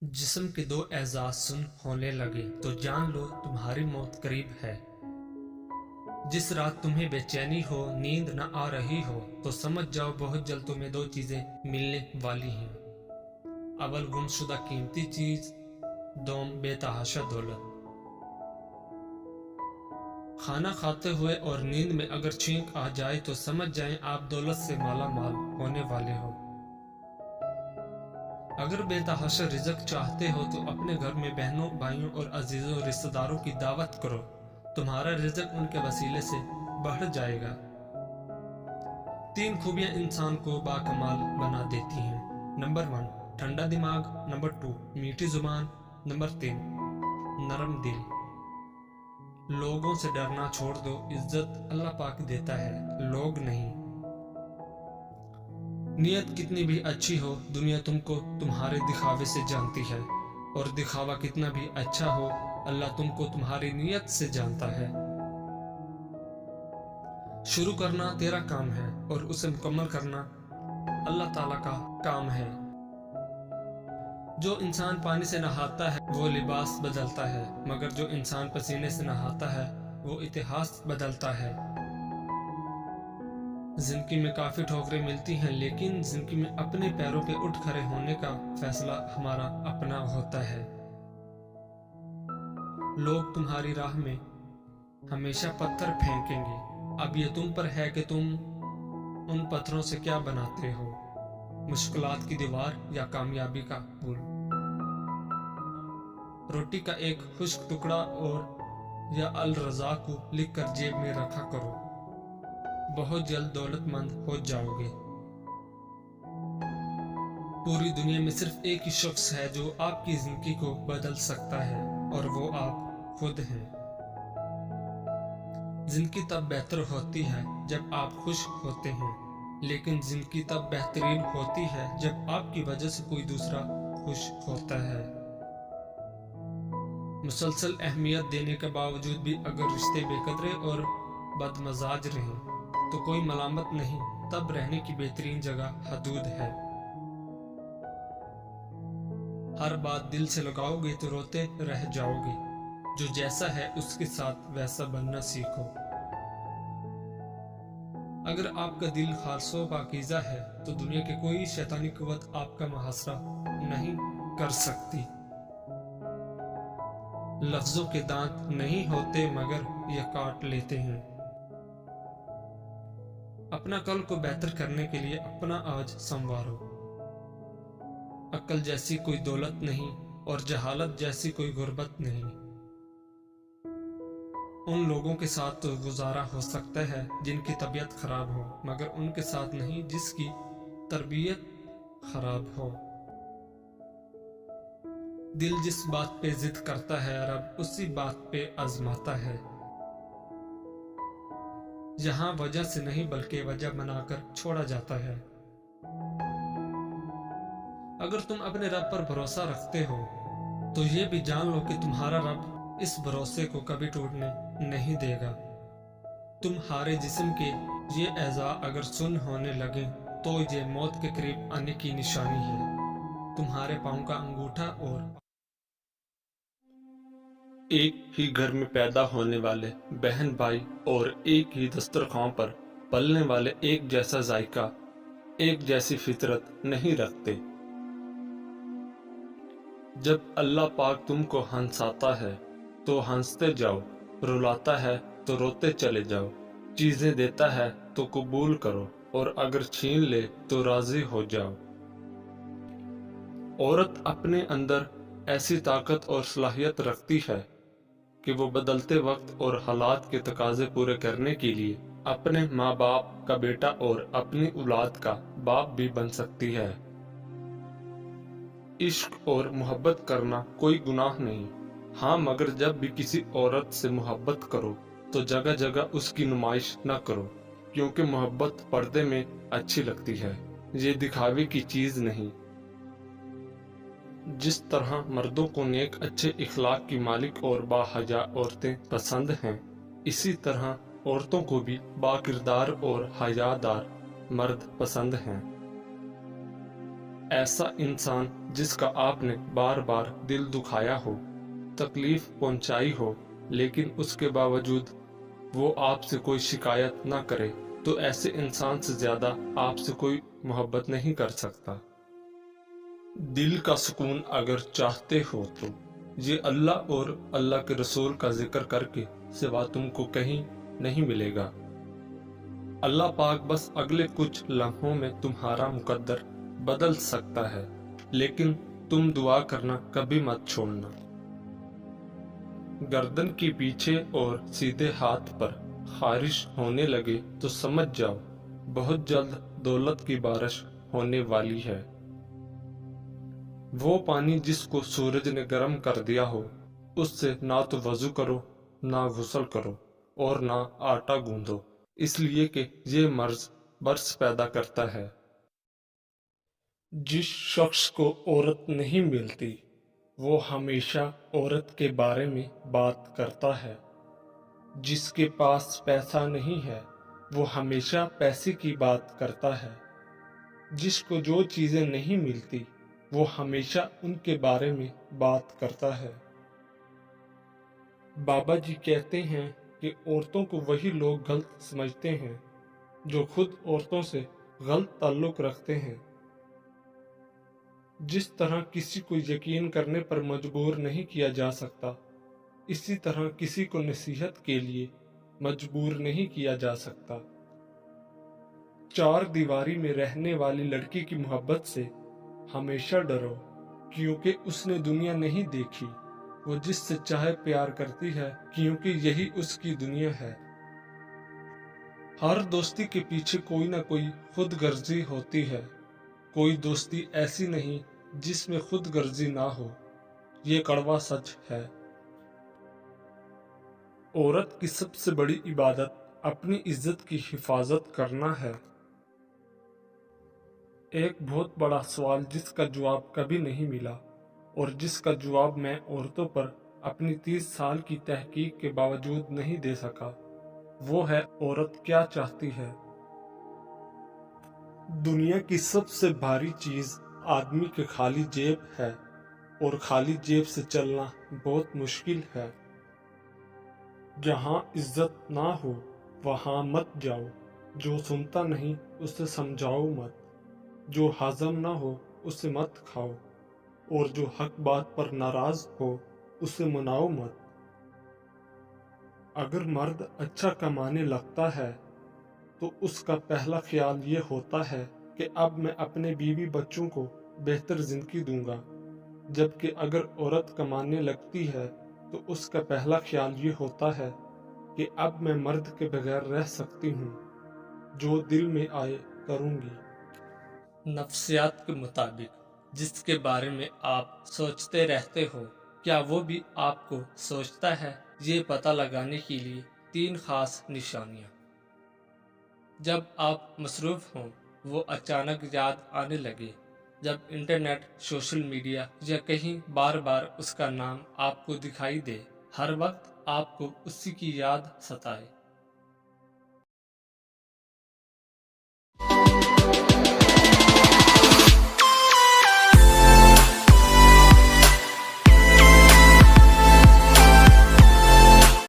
जिस्म के दो एजाज सुन होने लगे तो जान लो तुम्हारी मौत करीब है। जिस रात तुम्हें बेचैनी हो, नींद न आ रही हो, तो समझ जाओ बहुत जल्द तुम्हें दो चीजें मिलने वाली हैं। अव्वल गुमशुदा कीमती चीज, दोम बेतहाशा दौलत। खाना खाते हुए और नींद में अगर छींक आ जाए तो समझ जाएं आप दौलत से माला माल होने वाले हो। अगर बेतहाशा रिज़्क चाहते हो तो अपने घर में बहनों, भाइयों और अजीजों रिश्तेदारों की दावत करो, तुम्हारा रिज़्क उनके वसीले से बढ़ जाएगा। 3 खूबियां इंसान को बाकमाल बना देती हैं। नंबर 1 ठंडा दिमाग, नंबर 2 मीठी जुबान, नंबर 3 नरम दिल। लोगों से डरना छोड़ दो, इज्जत अल्लाह पाक देता है, लोग नहीं। नियत कितनी भी अच्छी हो, दुनिया तुमको तुम्हारे दिखावे से जानती है, और दिखावा कितना भी अच्छा हो, अल्लाह तुमको तुम्हारी नियत से जानता है। शुरू करना तेरा काम है और उसे मुकम्मल करना अल्लाह ताला का काम है। जो इंसान पानी से नहाता है वो लिबास बदलता है, मगर जो इंसान पसीने से नहाता है वो इतिहास बदलता है। जिंदगी में काफी ठोकरें मिलती हैं, लेकिन जिंदगी में अपने पैरों पे उठ खड़े होने का फैसला हमारा अपना होता है। लोग तुम्हारी राह में हमेशा पत्थर फेंकेंगे, अब ये तुम पर है कि तुम उन पत्थरों से क्या बनाते हो, मुश्किलात की दीवार या कामयाबी का पुल। रोटी का एक खुश्क टुकड़ा और या अल रजा को लिखकर जेब में रखा करो, बहुत जल्द दौलतमंद हो जाओगे। पूरी दुनिया में सिर्फ एक ही शख्स है जो आपकी जिंदगी को बदल सकता है, और वो आप खुद हैं। जिंदगी तब बेहतर होती है जब आप खुश होते हैं, लेकिन जिंदगी तब बेहतरीन होती है जब आपकी वजह से कोई दूसरा खुश होता है। मुसलसल अहमियत देने के बावजूद भी अगर रिश्ते बेकदरे और बदमजाज रहें तो कोई मलामत नहीं, तब रहने की बेहतरीन जगह हदूद है। हर बात दिल से लगाओगे तो रोते रह जाओगे, जो जैसा है उसके साथ वैसा बनना सीखो। अगर आपका दिल खालसो पाकीज़ा है तो दुनिया की कोई शैतानी कुव्वत आपका मुहासरा नहीं कर सकती। लफ्जों के दांत नहीं होते मगर ये काट लेते हैं। अपना कल को बेहतर करने के लिए अपना आज संवारो। अक्ल जैसी कोई दौलत नहीं और जहालत जैसी कोई गुर्बत नहीं। उन लोगों के साथ तो गुजारा हो सकता है जिनकी तबीयत खराब हो, मगर उनके साथ नहीं जिसकी तरबियत खराब हो। दिल जिस बात पे जिद करता है, रब उसी बात पे आजमाता है। जहां वजह से नहीं बल्कि वजह बनाकर छोड़ा जाता है। अगर तुम अपने रब पर भरोसा रखते हो तो ये भी जान लो कि तुम्हारा रब इस भरोसे को कभी टूटने नहीं देगा। तुम्हारे जिस्म के ये एज़ा अगर सुन होने लगे तो ये मौत के करीब आने की निशानी है। तुम्हारे पांव का अंगूठा और एक ही घर में पैदा होने वाले बहन भाई और एक ही दस्तरखान पर पलने वाले एक जैसा जायका, एक जैसी फितरत नहीं रखते। जब अल्लाह पाक तुमको हंसाता है तो हंसते जाओ, रुलाता है तो रोते चले जाओ, चीजें देता है तो कबूल करो, और अगर छीन ले तो राजी हो जाओ। औरत अपने अंदर ऐसी ताकत और सलाहियत रखती है कि वो बदलते वक्त और हालात के तकाजे पूरे करने के लिए अपने माँ बाप का बेटा और अपनी औलाद का बाप भी बन सकती है। इश्क और मोहब्बत करना कोई गुनाह नहीं, हाँ, मगर जब भी किसी औरत से मोहब्बत करो तो जगह जगह उसकी नुमाइश न करो, क्योंकि मोहब्बत पर्दे में अच्छी लगती है, ये दिखावे की चीज नहीं। जिस तरह मर्दों को नेक अच्छे इखलाक की मालिक और बाहया औरतें पसंद हैं, इसी तरह औरतों को भी बाकिरदार और हयादार मर्द पसंद हैं। ऐसा इंसान جس کا آپ نے بار بار دل دکھایا ہو، تکلیف پہنچائی ہو، لیکن اس کے باوجود وہ آپ سے کوئی شکایت نہ کرے، تو ایسے انسان سے زیادہ آپ سے کوئی محبت نہیں کر سکتا۔ دل کا سکون اگر چاہتے ہو تو یہ اللہ اور اللہ کے رسول کا ذکر کر کے سوا تم کو کہیں نہیں ملے گا۔ اللہ پاک بس اگلے کچھ لمحوں میں تمہارا مقدر بدل سکتا ہے، لیکن تم دعا کرنا کبھی مت چھوڑنا۔ گردن کے پیچھے اور سیدھے ہاتھ پر خارش ہونے لگے تو سمجھ جاؤ بہت جلد دولت کی بارش ہونے والی ہے۔ وہ پانی جس کو سورج نے گرم کر دیا ہو، اس سے نہ تو وضو کرو، نہ غسل کرو اور نہ آٹا گوندو، اس لیے کہ یہ مرض برس پیدا کرتا ہے۔ جس شخص کو عورت نہیں ملتی وہ ہمیشہ عورت کے بارے میں بات کرتا ہے۔ جس کے پاس پیسہ نہیں ہے وہ ہمیشہ پیسے کی بات کرتا ہے۔ جس کو جو چیزیں نہیں ملتی وہ ہمیشہ ان کے بارے میں بات کرتا ہے۔ بابا جی کہتے ہیں کہ عورتوں کو وہی لوگ غلط سمجھتے ہیں جو خود عورتوں سے غلط تعلق رکھتے ہیں۔ جس طرح کسی کو یقین کرنے پر مجبور نہیں کیا جا سکتا، اسی طرح کسی کو نصیحت کے لیے مجبور نہیں کیا جا سکتا۔ چار دیواری میں رہنے والی لڑکی کی محبت سے ہمیشہ ڈرو، کیونکہ اس نے دنیا نہیں دیکھی۔ وہ جس سے چاہے پیار کرتی ہے کیونکہ یہی اس کی دنیا ہے۔ ہر دوستی کے پیچھے کوئی نہ کوئی خود غرضی ہوتی ہے، کوئی دوستی ایسی نہیں جس میں خود غرضی نہ ہو، یہ کڑوا سچ ہے۔ عورت کی سب سے بڑی عبادت اپنی عزت کی حفاظت کرنا ہے۔ ایک بہت بڑا سوال جس کا جواب کبھی نہیں ملا اور جس کا جواب میں عورتوں پر اپنی 30 سال کی تحقیق کے باوجود نہیں دے سکا، وہ ہے عورت کیا چاہتی ہے۔ دنیا کی سب سے بھاری چیز آدمی کے خالی جیب ہے، اور خالی جیب سے چلنا بہت مشکل ہے۔ جہاں عزت نہ ہو وہاں مت جاؤ، جو سنتا نہیں اسے سمجھاؤ مت، جو ہضم نہ ہو اسے مت کھاؤ، اور جو حق بات پر ناراض ہو اسے مناؤ مت۔ اگر مرد اچھا کمانے لگتا ہے تو اس کا پہلا خیال یہ ہوتا ہے کہ اب میں اپنے بیوی بچوں کو بہتر زندگی دوں گا، جبکہ اگر عورت کمانے لگتی ہے تو اس کا پہلا خیال یہ ہوتا ہے کہ اب میں مرد کے بغیر رہ سکتی ہوں، جو دل میں آئے کروں گی۔ نفسیات کے مطابق جس کے بارے میں آپ سوچتے رہتے ہو، کیا وہ بھی آپ کو سوچتا ہے؟ یہ پتہ لگانے کے لیے 3 خاص نشانیاں۔ جب آپ مصروف ہوں، وہ اچانک یاد آنے لگے، جب انٹرنیٹ، سوشل میڈیا یا کہیں بار بار اس کا نام آپ کو دکھائی دے، ہر وقت آپ کو اسی کی یاد ستائے،